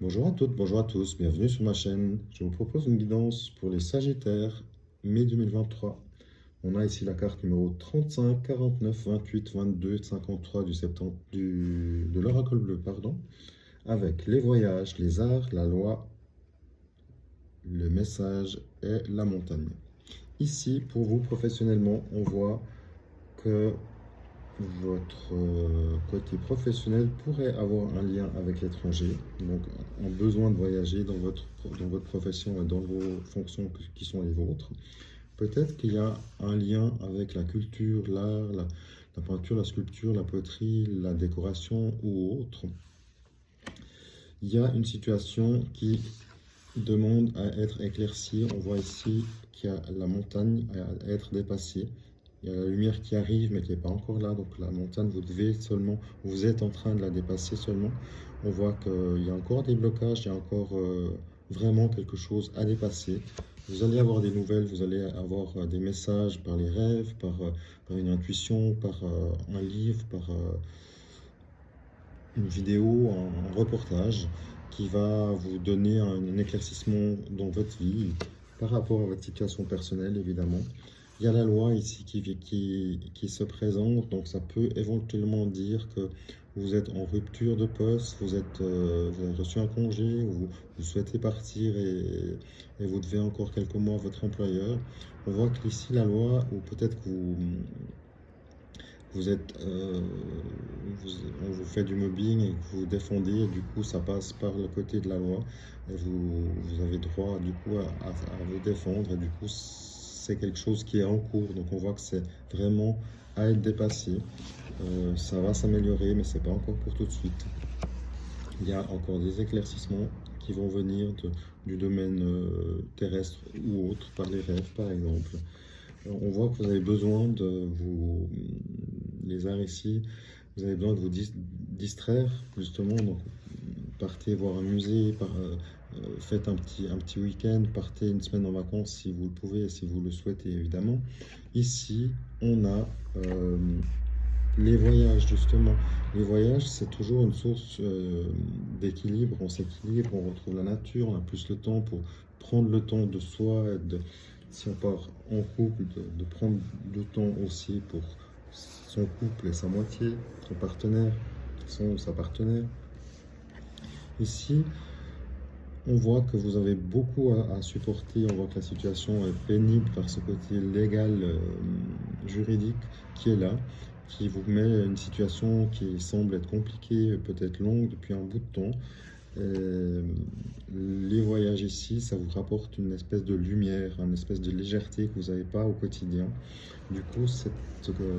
Bonjour à toutes, bonjour à tous, bienvenue sur ma chaîne. Je vous propose une guidance pour les Sagittaires, mai 2023. On a ici la carte numéro 35, 49, 28, 22, 53 de l'oracle bleu, pardon, avec les voyages, les arts, la loi, le message et la montagne. Ici, pour vous professionnellement, on voit que votre côté professionnel pourrait avoir un lien avec l'étranger, donc un besoin de voyager dans votre profession et dans vos fonctions qui sont les vôtres. Peut-être qu'il y a un lien avec la culture, l'art, la peinture, la sculpture, la poterie, la décoration ou autre. Il y a une situation qui demande à être éclaircie. On voit ici qu'il y a la montagne à être dépassée. Il y a la lumière qui arrive mais qui n'est pas encore là. Donc la montagne, vous êtes en train de la dépasser seulement. On voit qu'il y a encore des blocages, il y a encore vraiment quelque chose à dépasser. Vous allez avoir des nouvelles, vous allez avoir des messages par les rêves, par une intuition, par un livre, par une vidéo, un reportage qui va vous donner un éclaircissement dans votre vie par rapport à votre situation personnelle, évidemment. Il y a la loi ici qui se présente, donc ça peut éventuellement dire que vous êtes en rupture de poste, vous avez reçu un congé, ou vous souhaitez partir et vous devez encore quelques mois à votre employeur. On voit qu'ici la loi, ou peut-être que vous êtes, on vous fait du mobbing et que vous vous défendez, et du coup ça passe par le côté de la loi, et vous avez droit du coup à vous défendre, et du coup c'est quelque chose qui est en cours, donc on voit que c'est vraiment à être dépassé. Ça va s'améliorer, mais c'est pas encore pour tout de suite. Il y a encore des éclaircissements qui vont venir du domaine terrestre ou autre, par les rêves par exemple. On voit que vous avez besoin de vous, les arts ici, vous avez besoin de vous distraire justement. Donc partez voir un musée, faites un petit week-end, partez une semaine en vacances si vous le pouvez et si vous le souhaitez évidemment. Ici, on a les voyages justement. Les voyages, c'est toujours une source d'équilibre. On s'équilibre, on retrouve la nature, on a plus le temps pour prendre le temps de soi, si on part en couple, de prendre du temps aussi pour son couple et sa moitié, son partenaire, son ou sa partenaire. Ici, on voit que vous avez beaucoup à supporter, on voit que la situation est pénible par ce côté légal, juridique qui est là, qui vous met une situation qui semble être compliquée, peut-être longue depuis un bout de temps. Euh, les voyages ici, ça vous rapporte une espèce de lumière, une espèce de légèreté que vous n'avez pas au quotidien. Du coup, cette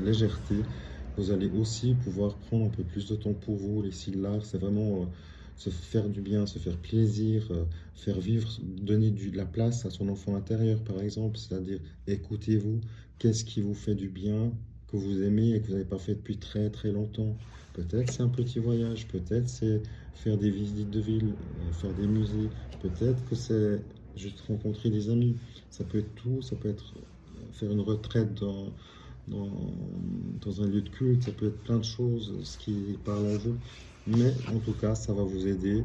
légèreté, vous allez aussi pouvoir prendre un peu plus de temps pour vous. Les l'art, c'est vraiment se faire du bien, se faire plaisir, faire vivre, donner de la place à son enfant intérieur, par exemple. C'est-à-dire, écoutez-vous, qu'est-ce qui vous fait du bien, que vous aimez et que vous n'avez pas fait depuis très très longtemps. Peut-être c'est un petit voyage, peut-être c'est faire des visites de ville, faire des musées, peut-être que c'est juste rencontrer des amis. Ça peut être tout, ça peut être faire une retraite dans, dans un lieu de culte, ça peut être plein de choses, ce qui parle en vous. Mais en tout cas, ça va vous aider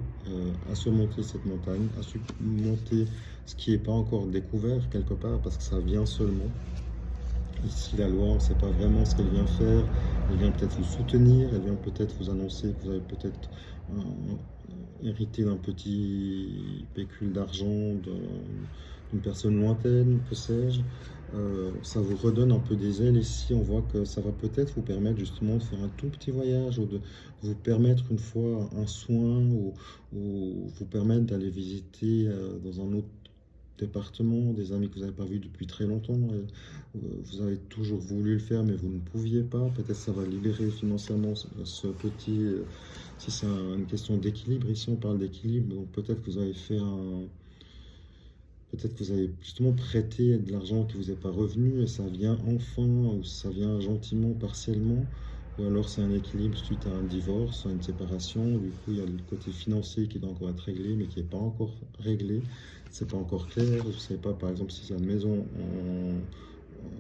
à surmonter cette montagne, à surmonter ce qui n'est pas encore découvert quelque part, parce que ça vient seulement. Ici, la loi, on ne sait pas vraiment ce qu'elle vient faire. Elle vient peut-être vous soutenir, elle vient peut-être vous annoncer que vous avez peut-être hérité d'un petit pécule d'argent d'une personne lointaine, que sais-je. Ça vous redonne un peu des ailes ici. On voit que ça va peut-être vous permettre justement de faire un tout petit voyage, ou de vous permettre une fois un soin, ou vous permettre d'aller visiter dans un autre département, des amis que vous n'avez pas vus depuis très longtemps. Vous avez toujours voulu le faire, mais vous ne pouviez pas. Peut-être ça va libérer financièrement ce petit. Si c'est une question d'équilibre, ici on parle d'équilibre, donc peut-être que vous avez fait un. Peut-être que vous avez justement prêté de l'argent qui vous est pas revenu et ça vient enfin, ou ça vient gentiment, partiellement, ou alors c'est un équilibre suite à un divorce, à une séparation. Du coup, il y a le côté financier qui doit encore être réglé, mais qui n'est pas encore réglé. C'est pas encore clair. Vous ne savez pas, par exemple, si c'est la maison,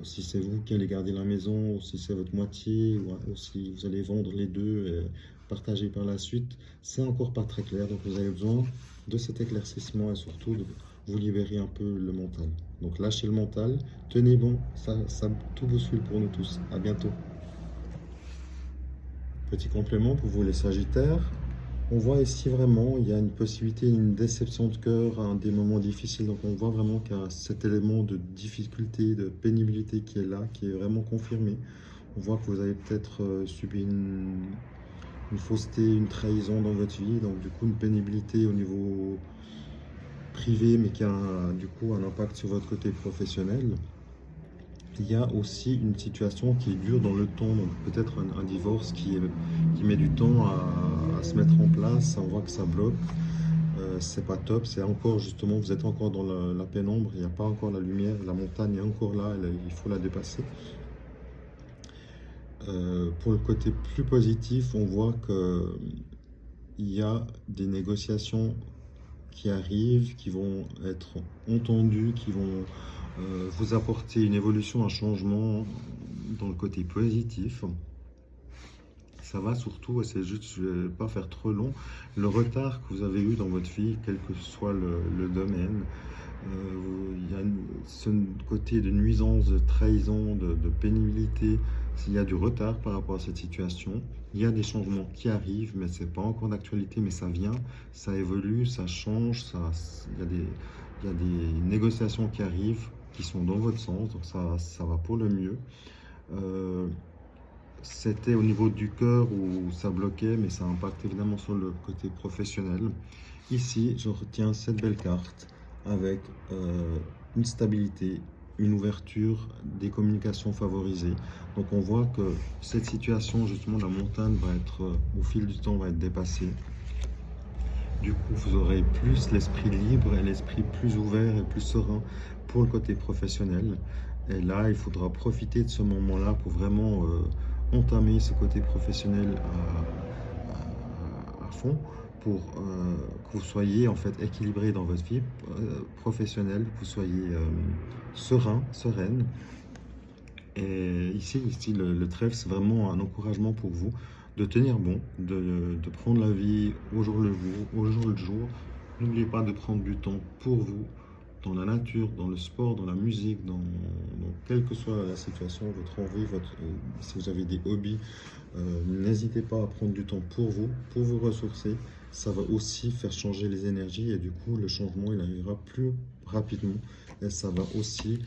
si c'est vous qui allez garder la maison, ou si c'est votre moitié, ou si vous allez vendre les deux partager par la suite, c'est encore pas très clair. Donc vous avez besoin de cet éclaircissement et surtout de vous libérer un peu le mental. Donc lâchez le mental, tenez bon, ça tout vous suit pour nous tous. À bientôt. Petit complément pour vous les Sagittaires. On voit ici vraiment, il y a une possibilité, une déception de cœur à des moments difficiles. Donc on voit vraiment qu'il y a cet élément de difficulté, de pénibilité qui est là, qui est vraiment confirmé. On voit que vous avez peut-être subi une fausseté, une trahison dans votre vie. Donc du coup une pénibilité au niveau privé, mais qui a du coup un impact sur votre côté professionnel. Il y a aussi une situation qui dure dans le temps, donc peut-être un divorce qui met du temps à se mettre en place. On voit que ça bloque, c'est pas top, c'est encore justement, vous êtes encore dans la pénombre, il n'y a pas encore la lumière, la montagne est encore là, il faut la dépasser. Pour le côté plus positif, on voit que il y a des négociations qui arrivent, qui vont être entendues, qui vont vous apporter une évolution, un changement dans le côté positif. Ça va surtout, et c'est juste, je ne vais pas faire trop long, le retard que vous avez eu dans votre vie, quel que soit le domaine. Il y a ce côté de nuisance, de trahison, de pénibilité. S'il y a du retard par rapport à cette situation, il y a des changements qui arrivent, mais ce n'est pas encore d'actualité, mais ça vient, ça évolue, ça change, il y a des négociations qui arrivent, qui sont dans votre sens, donc ça va pour le mieux. C'était au niveau du cœur où ça bloquait, mais ça impacte évidemment sur le côté professionnel. Ici, je retiens cette belle carte avec une stabilité, une ouverture, des communications favorisées. Donc on voit que cette situation, justement, la montagne va être, au fil du temps, va être dépassée. Du coup, vous aurez plus l'esprit libre et l'esprit plus ouvert et plus serein pour le côté professionnel. Et là, il faudra profiter de ce moment-là pour vraiment entamer ce côté professionnel à fond, pour que vous soyez en fait équilibré dans votre vie professionnelle, que vous soyez serein, sereine. Et ici le trèfle, c'est vraiment un encouragement pour vous de tenir bon, de prendre la vie au jour le jour, au jour le jour. N'oubliez pas de prendre du temps pour vous, dans la nature, dans le sport, dans la musique, dans quelle que soit la situation, votre envie, si vous avez des hobbies, n'hésitez pas à prendre du temps pour vous ressourcer. Ça va aussi faire changer les énergies et du coup, le changement, il arrivera plus rapidement. Et ça va aussi,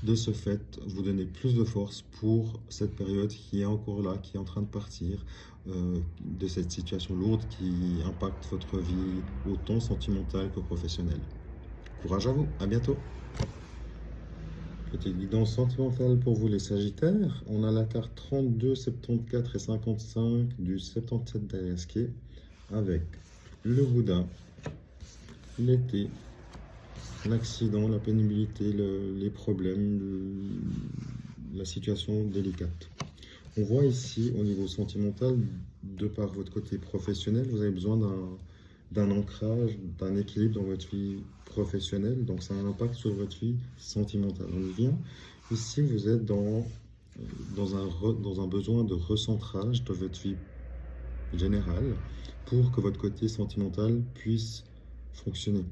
de ce fait, vous donner plus de force pour cette période qui est encore là, qui est en train de partir, de cette situation lourde qui impacte votre vie autant sentimentale que professionnelle. Courage à vous, à bientôt. Petite guidance sentimentale pour vous les Sagittaires. On a la carte 32, 74 et 55 du 77 d'Ariasquet avec le Bouddha, l'été, l'accident, la pénibilité, les problèmes, la situation délicate. On voit ici au niveau sentimental, de par votre côté professionnel, vous avez besoin d'un ancrage, d'un équilibre dans votre vie professionnelle, donc ça a un impact sur votre vie sentimentale. On y vient. Ici, vous êtes dans un besoin de recentrage de votre vie générale pour que votre côté sentimental puisse fonctionner.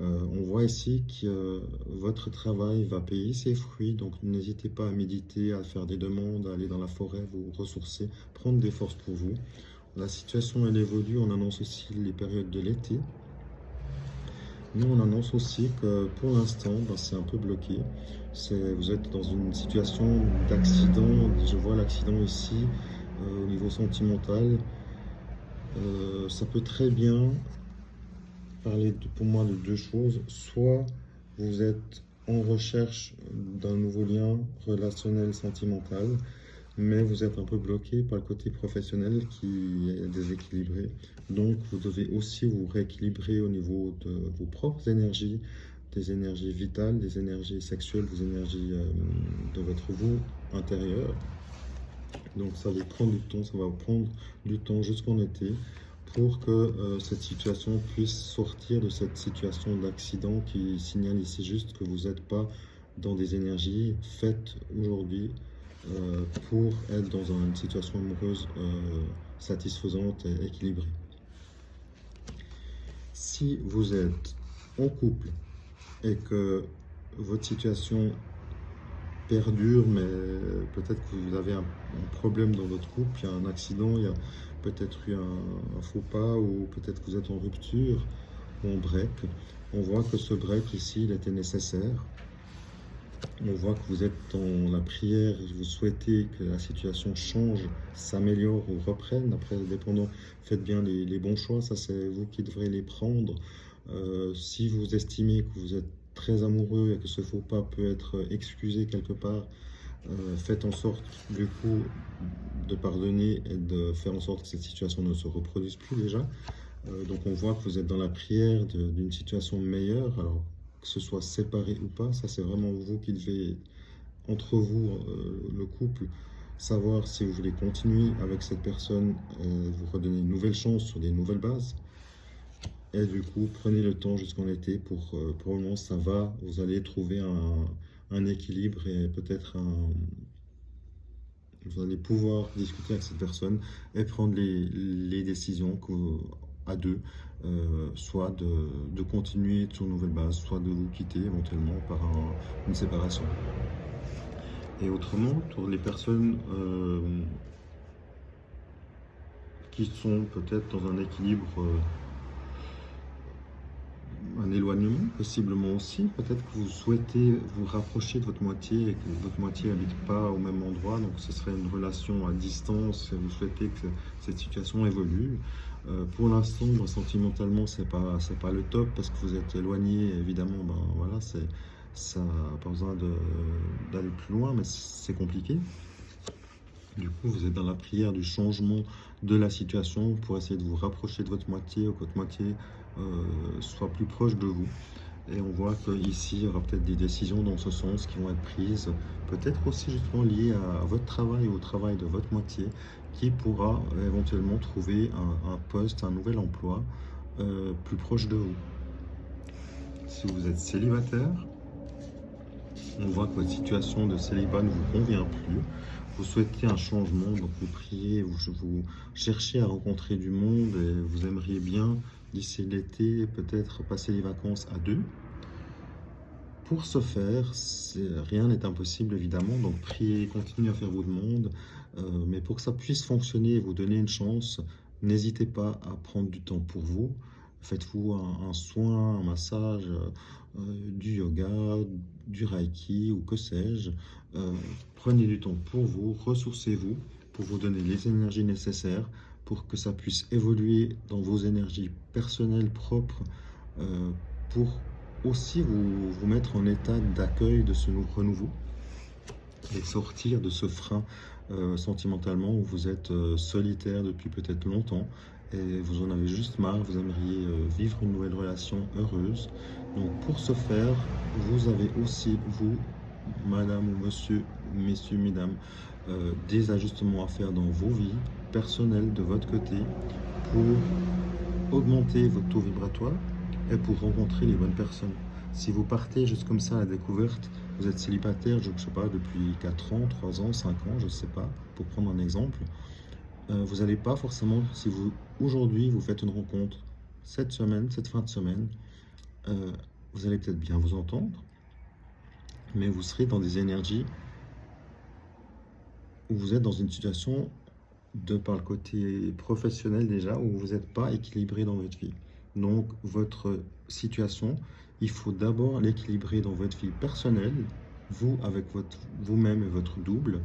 On voit ici que votre travail va payer ses fruits, donc n'hésitez pas à méditer, à faire des demandes, à aller dans la forêt, vous ressourcer, prendre des forces pour vous. La situation, elle évolue, on annonce aussi les périodes de l'été. Nous, on annonce aussi que pour l'instant, c'est un peu bloqué. Vous êtes dans une situation d'accident. Je vois l'accident ici au niveau sentimental. Ça peut très bien parler pour moi de deux choses. Soit vous êtes en recherche d'un nouveau lien relationnel sentimental, mais vous êtes un peu bloqué par le côté professionnel qui est déséquilibré. Donc, vous devez aussi vous rééquilibrer au niveau de vos propres énergies, des énergies vitales, des énergies sexuelles, des énergies de votre vous intérieur. Donc, ça va prendre du temps, ça va prendre du temps jusqu'en été pour que cette situation puisse sortir de cette situation d'accident qui signale ici juste que vous n'êtes pas dans des énergies faites aujourd'hui pour être dans une situation amoureuse satisfaisante et équilibrée. Si vous êtes en couple et que votre situation perdure, mais peut-être que vous avez un problème dans votre couple, il y a un accident, il y a peut-être eu un faux pas, ou peut-être que vous êtes en rupture ou en break, on voit que ce break ici, il était nécessaire. On voit que vous êtes dans la prière et vous souhaitez que la situation change, s'améliore ou reprenne. Après, dépendant, faites bien les bons choix, ça c'est vous qui devrez les prendre. Si vous estimez que vous êtes très amoureux et que ce faux pas peut être excusé quelque part, faites en sorte du coup de pardonner et de faire en sorte que cette situation ne se reproduise plus déjà. Donc on voit que vous êtes dans la prière d'une situation meilleure, alors que ce soit séparé ou pas, ça c'est vraiment vous qui devez, entre vous, le couple, savoir si vous voulez continuer avec cette personne, vous redonner une nouvelle chance sur des nouvelles bases. Et du coup, prenez le temps jusqu'en été pour le moment ça va, vous allez trouver un équilibre et peut-être vous allez pouvoir discuter avec cette personne et prendre les décisions à deux, soit de continuer sur une nouvelle base, soit de vous quitter éventuellement par une séparation. Et autrement, pour les personnes qui sont peut-être dans un équilibre, un éloignement possiblement aussi, peut-être que vous souhaitez vous rapprocher de votre moitié et que votre moitié n'habite pas au même endroit, donc ce serait une relation à distance et vous souhaitez que cette situation évolue. Pour l'instant, sentimentalement, c'est pas le top parce que vous êtes éloigné, évidemment, ben voilà, ça n'a pas besoin d'aller plus loin, mais c'est compliqué. Du coup, vous êtes dans la prière du changement de la situation pour essayer de vous rapprocher de votre moitié ou que votre moitié soit plus proche de vous. Et on voit qu'ici, il y aura peut-être des décisions dans ce sens qui vont être prises, peut-être aussi justement liées à votre travail ou au travail de votre moitié, qui pourra éventuellement trouver un poste, un nouvel emploi plus proche de vous. Si vous êtes célibataire, on voit que votre situation de célibat ne vous convient plus. Vous souhaitez un changement, donc vous priez, vous cherchez à rencontrer du monde et vous aimeriez bien, d'ici l'été, peut-être passer les vacances à deux. Pour ce faire, rien n'est impossible évidemment, donc priez, continuez à faire votre monde, mais pour que ça puisse fonctionner et vous donner une chance, n'hésitez pas à prendre du temps pour vous. Faites-vous un soin, un massage, du yoga, du reiki ou que sais-je. Prenez du temps pour vous, ressourcez-vous pour vous donner les énergies nécessaires pour que ça puisse évoluer dans vos énergies personnelles propres, pour aussi vous mettre en état d'accueil de ce renouveau et sortir de ce frein sentimentalement où vous êtes solitaire depuis peut-être longtemps et vous en avez juste marre, vous aimeriez vivre une nouvelle relation heureuse. Donc pour ce faire, vous avez aussi, vous, madame ou monsieur, messieurs, mesdames, des ajustements à faire dans vos vies personnelles de votre côté pour augmenter votre taux vibratoire et pour rencontrer les bonnes personnes. Si vous partez juste comme ça à la découverte, vous êtes célibataire, je ne sais pas, depuis 4 ans, 3 ans, 5 ans, je ne sais pas, pour prendre un exemple, vous n'allez pas forcément, si vous aujourd'hui vous faites une rencontre cette fin de semaine, vous allez peut-être bien vous entendre, mais vous serez dans des énergies où vous êtes dans une situation par le côté professionnel déjà, où vous n'êtes pas équilibré dans votre vie. Donc votre situation, il faut d'abord l'équilibrer dans votre vie personnelle, vous avec vous-même et votre double,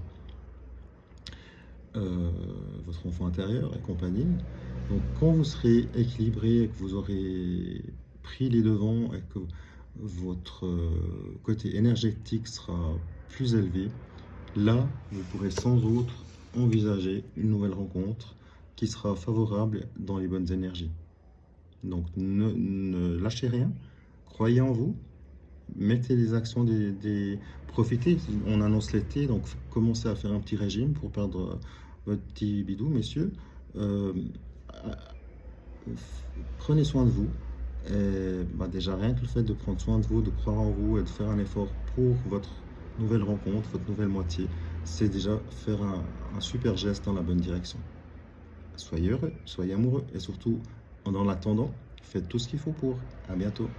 votre enfant intérieur et compagnie. Donc quand vous serez équilibré et que vous aurez pris les devants et que votre côté énergétique sera plus élevé, là vous pourrez sans doute envisager une nouvelle rencontre qui sera favorable dans les bonnes énergies. Donc ne lâchez rien, croyez en vous, mettez les actions profitez, on annonce l'été, donc commencez à faire un petit régime pour perdre votre petit bidou, messieurs. Prenez soin de vous. Et déjà rien que le fait de prendre soin de vous, de croire en vous et de faire un effort pour votre nouvelle rencontre, votre nouvelle moitié, c'est déjà faire un super geste dans la bonne direction. Soyez heureux, soyez amoureux et surtout, en attendant, faites tout ce qu'il faut pour. À bientôt.